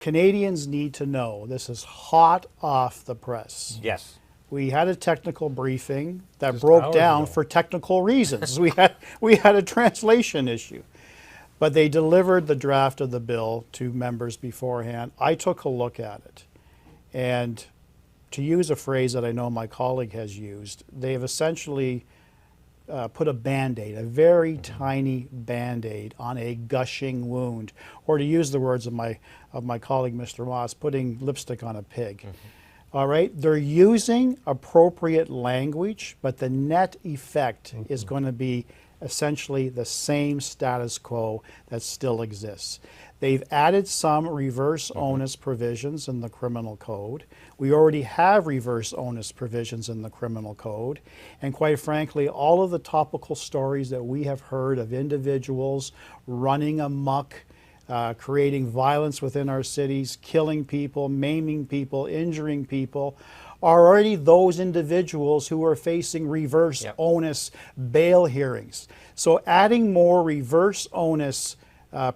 Canadians need to know, this is hot off the press. Yes. We had a technical briefing that Just broke hours down ago. for technical reasons. we had a translation issue. But they delivered the draft of the bill to members beforehand. I took a look at it. And to use a phrase that I know my colleague has used, they have essentially put a Band-Aid, a very tiny Band-Aid on a gushing wound. Or to use the words of my colleague, Mr. Moss, putting lipstick on a pig. All right, they're using appropriate language, but the net effect is going to be essentially the same status quo that still exists. They've added some reverse onus provisions in the criminal code. We already have reverse onus provisions in the criminal code. And quite frankly, all of the topical stories that we have heard of individuals running amok, creating violence within our cities, killing people, maiming people, injuring people, are already those individuals who are facing reverse onus bail hearings. So adding more reverse onus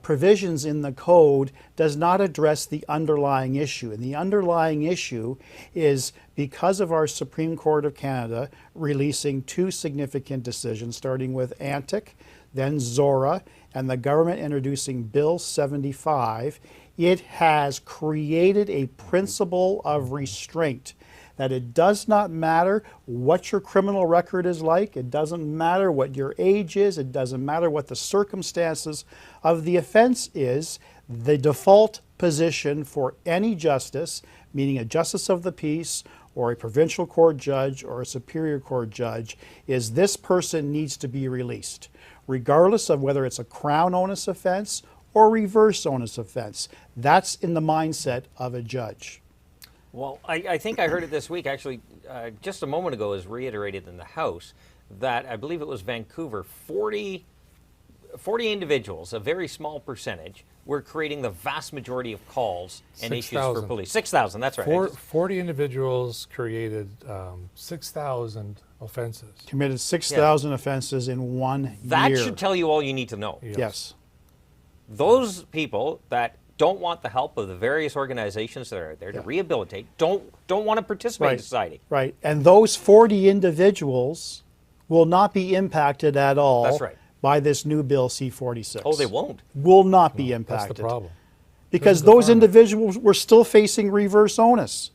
provisions in the code does not address the underlying issue. And the underlying issue is because of our Supreme Court of Canada releasing two significant decisions, starting with Antic, then Zora, and the government introducing Bill 75, it has created a principle of restraint that it does not matter what your criminal record is like, it doesn't matter what your age is, it doesn't matter what the circumstances of the offense is. The default position for any justice, meaning a justice of the peace or a provincial court judge or a superior court judge, is this person needs to be released, regardless of whether it's a crown onus offense or reverse onus offense. That's in the mindset of a judge. Well, I think I heard it this week, actually, just a moment ago, is reiterated in the House that I believe it was Vancouver, 40 individuals, a very small percentage, were creating the vast majority of calls and issues for police. 6,000, that's right. 40 individuals created 6,000 offenses. Committed 6,000 offenses in 1 year. That should tell you all you need to know. Yes. Those people that don't want the help of the various organizations that are there to rehabilitate, don't want to participate in society. Right, and those 40 individuals will not be impacted at all That's right. by this new bill C-46. Oh, they won't. Will not be impacted. That's the problem. Because those individuals were still facing reverse onus.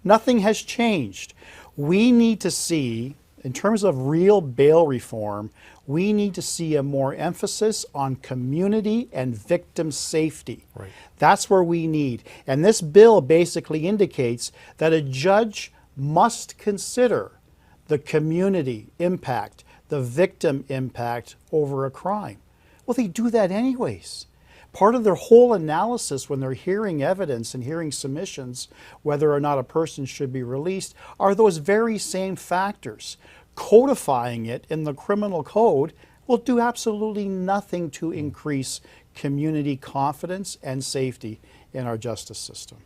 Nothing has changed. We need to see, in terms of real bail reform, we need to see a more emphasis on community and victim safety. Right. That's where we need. And this bill basically indicates that a judge must consider the community impact, the victim impact over a crime. Well, they do that anyways. Part of their whole analysis when they're hearing evidence and hearing submissions, whether or not a person should be released, are those very same factors. Codifying it in the criminal code will do absolutely nothing to increase community confidence and safety in our justice system.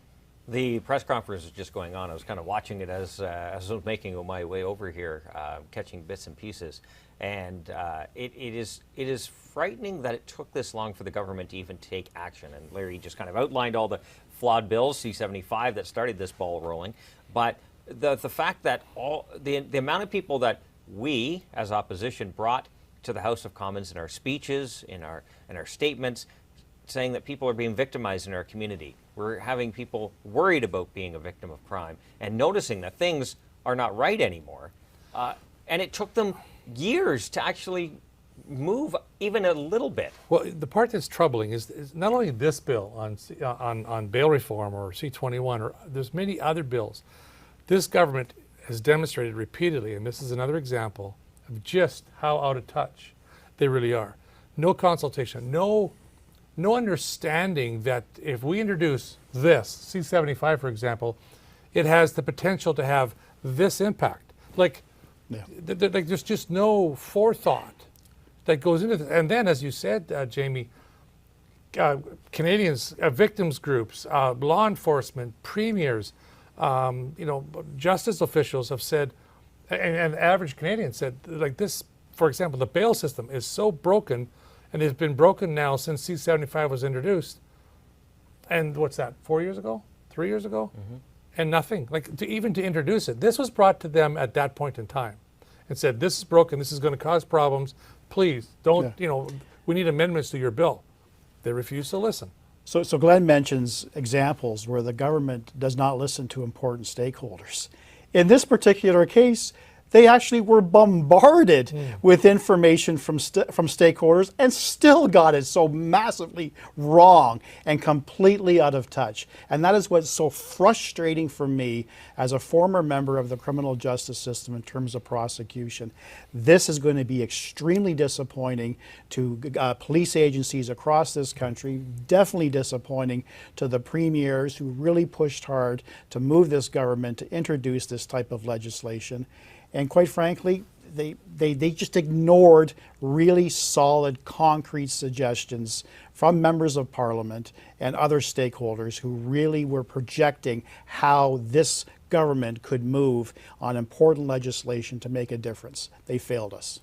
The press conference is just going on. I was kind of watching it as I was making my way over here, catching bits and pieces. And it is frightening that it took this long for the government to even take action. And Larry just kind of outlined all the flawed bills, C-75, that started this ball rolling. But the fact that the amount of people that we as opposition brought to the House of Commons in our speeches, in our statements, saying that people are being victimized in our community. We're having people worried about being a victim of crime and noticing that things are not right anymore. And it took them years to actually move even a little bit. Well, the part that's troubling is not only this bill on bail reform or C-21, or there's many other bills. This government has demonstrated repeatedly, and this is another example of just how out of touch they really are. No consultation, no understanding that if we introduce this, C-75 for example, it has the potential to have this impact. Like, there's just no forethought that goes into this. And then, as you said, Jamie, Canadians, victims groups, law enforcement, premiers, justice officials have said, and average Canadians said, like this, for example, the bail system is so broken, and it's been broken now since C-75 was introduced. And what's that, 4 years ago? 3 years ago? And nothing. Like, even to introduce it. This was brought to them at that point in time and said, this is broken, this is going to cause problems. Please, don't, we need amendments to your bill. They refuse to listen. So Glenn mentions examples where the government does not listen to important stakeholders. In this particular case, they actually were bombarded with information from stakeholders and still got it so massively wrong and completely out of touch. And that is what's so frustrating for me as a former member of the criminal justice system in terms of prosecution. This is going to be extremely disappointing to police agencies across this country, definitely disappointing to the premiers who really pushed hard to move this government to introduce this type of legislation. And quite frankly, they just ignored really solid, concrete suggestions from members of parliament and other stakeholders who really were projecting how this government could move on important legislation to make a difference. They failed us.